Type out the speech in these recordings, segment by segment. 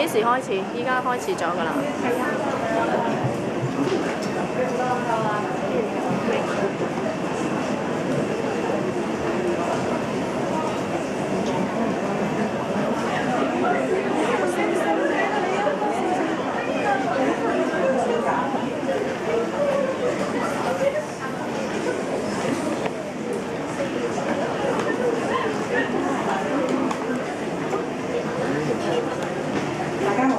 幾時開始？依家開始咗㗎啦。係啊。大家好。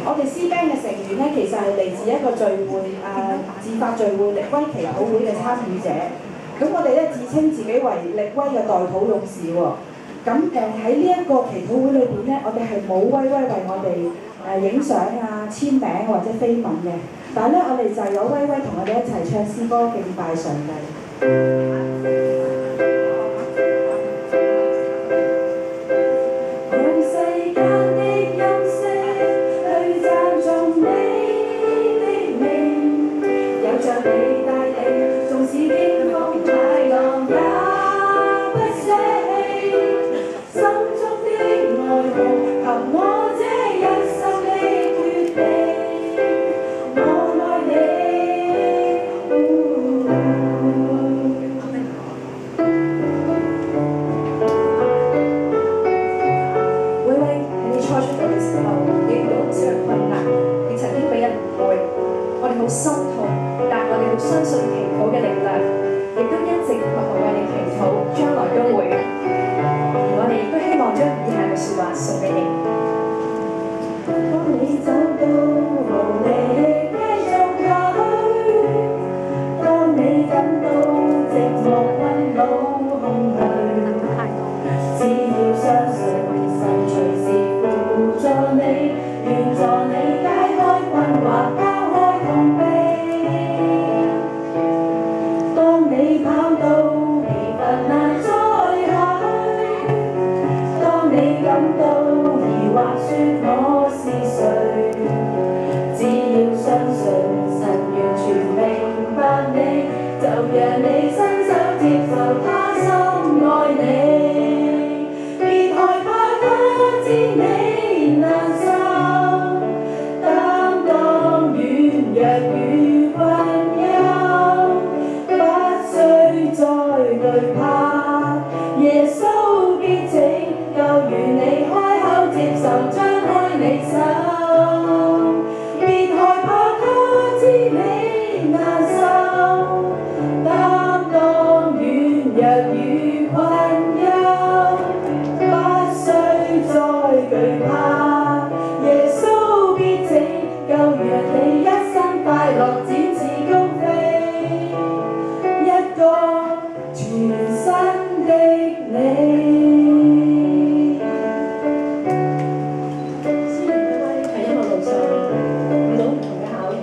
我哋詩班嘅成員咧，其實係嚟自一個聚會自發聚會力威祈禱會嘅參與者。咁我哋咧自稱自己為力威嘅代禱勇士喎。咁喺呢一個祈禱會裏邊咧，我哋係冇威威為我哋影相啊、簽名或者飛吻嘅。但係咧，我哋就有威威同我哋一齊唱詩歌敬拜上帝。心痛，但我哋好相信祈禱嘅力量，亦都一直默默為你祈禱，將來都會。而我哋亦都希望將以下嘅説話送俾你。當你走到無力繼續去，當你感到寂寞困惱空虛，只要相信神隨時輔助你，願助你解開困惑。當你跑到疲乏難再去，當你感到疑惑說我是誰，只要相信神完全明白你，就讓你伸手接受他深愛你，別害怕他知你難受，擔當軟弱與困憂，再懼怕，耶穌必拯救，願你開口接受，張開你手，別害怕他知你難受，擔當軟弱與困憂，不需再懼怕，耶穌必拯救，讓你一生快樂展翅高飛。一個全新的你。雖然威威喺音樂路上遇到唔同嘅考驗，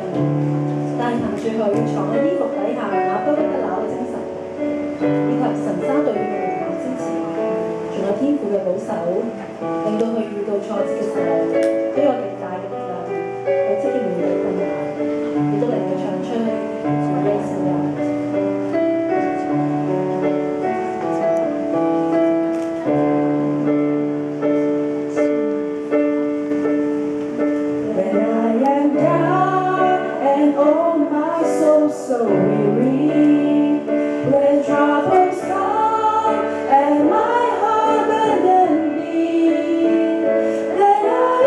但係憑住佢藏喺衣服底下那不屈不撓嘅精神，以及神三對佢嘅無限支持，仲有天父嘅保守，令到佢遇到挫折嘅時候，都有極大嘅力量去積極面對困難，亦都令佢唱出《Raise Me Up》。So weary, when troubles come and my heart burdened be, then I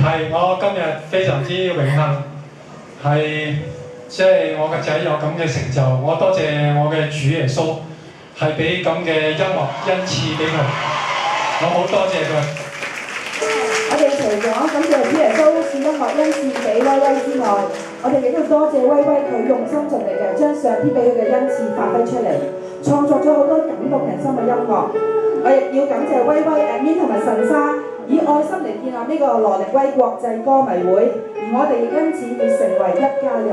係，我今日非常之榮幸，係即係我個仔有咁嘅成就，我多謝我嘅主耶穌，係俾咁嘅音樂恩賜俾佢，我好多謝佢。我哋除咗感謝主耶穌賜音樂恩賜俾威威之外，我哋亦都多謝威威佢用心盡力嘅將上天俾佢嘅恩賜發揮出嚟，創作咗好多感動人心嘅音樂。我亦要感謝威威、Admin 同埋神沙以愛心嚟建立呢個羅力威國際歌迷會，而我哋亦因此要成為一家人。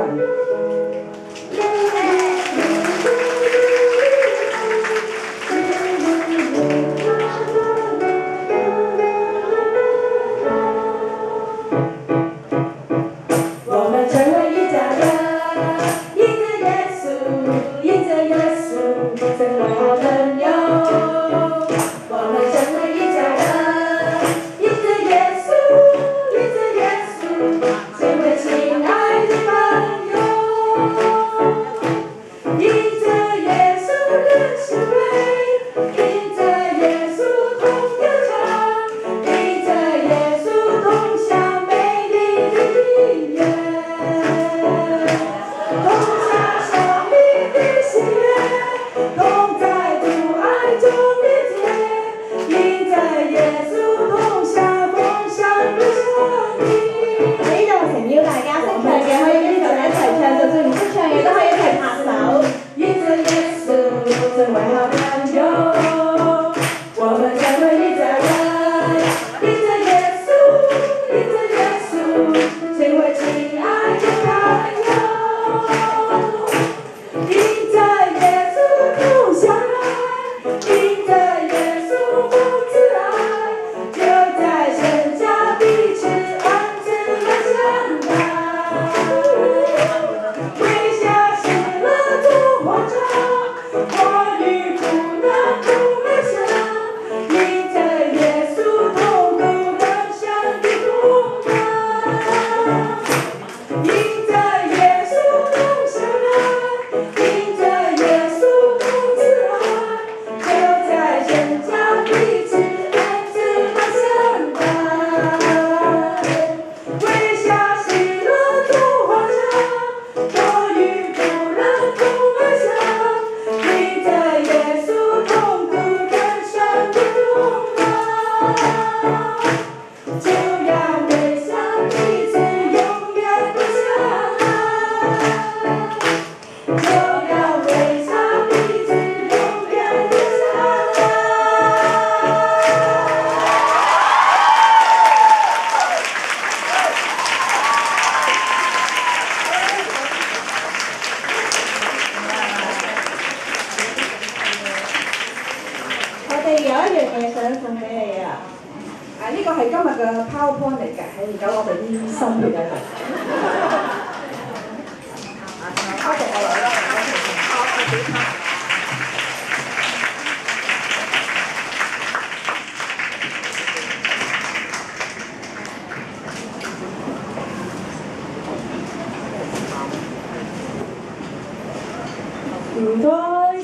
唔該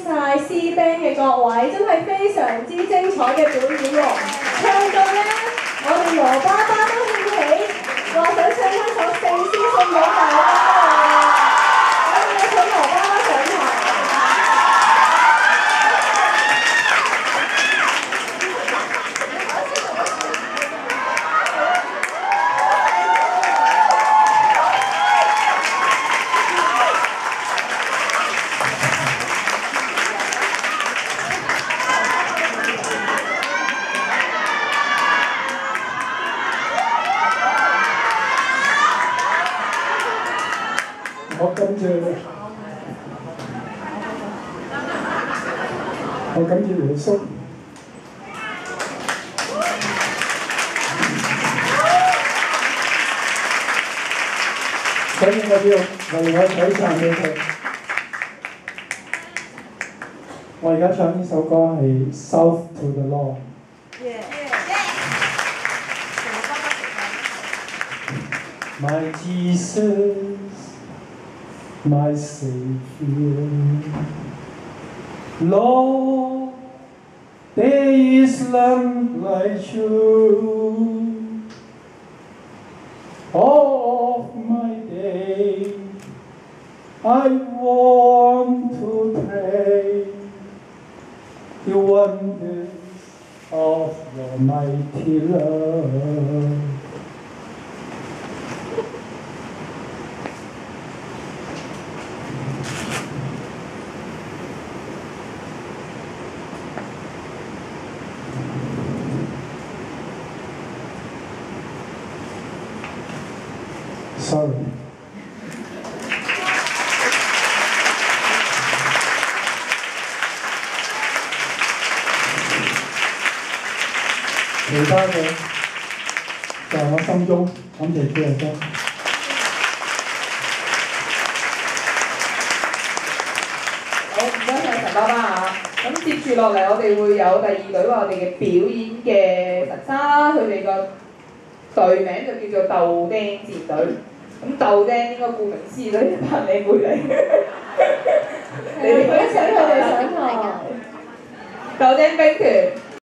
晒 C Band 嘅各位，真係非常之精彩嘅表演喎！唱到咧，我哋羅爸爸都興起，話想唱一首聖詩送俾大家喎！我哋有請羅爸爸上台。我感謝耶穌。所以我要為我璀璨俾佢。我而家唱呢首歌係《South to the Lord》。My Jesus, my Savior. Lord, there is none like you. All of my day, I want to pray the wonders of your mighty love. Sorry.其他嘅在我心中，感謝主耶穌。好，唔該晒陳爸爸啊！咁接住落嚟，我哋會有第二隊我哋嘅表演嘅神沙，佢哋個隊名就叫做豆釘戰隊。咁豆釘應該顧名思義都係拍你妹嚟。你哋請佢哋上台。豆釘兵團。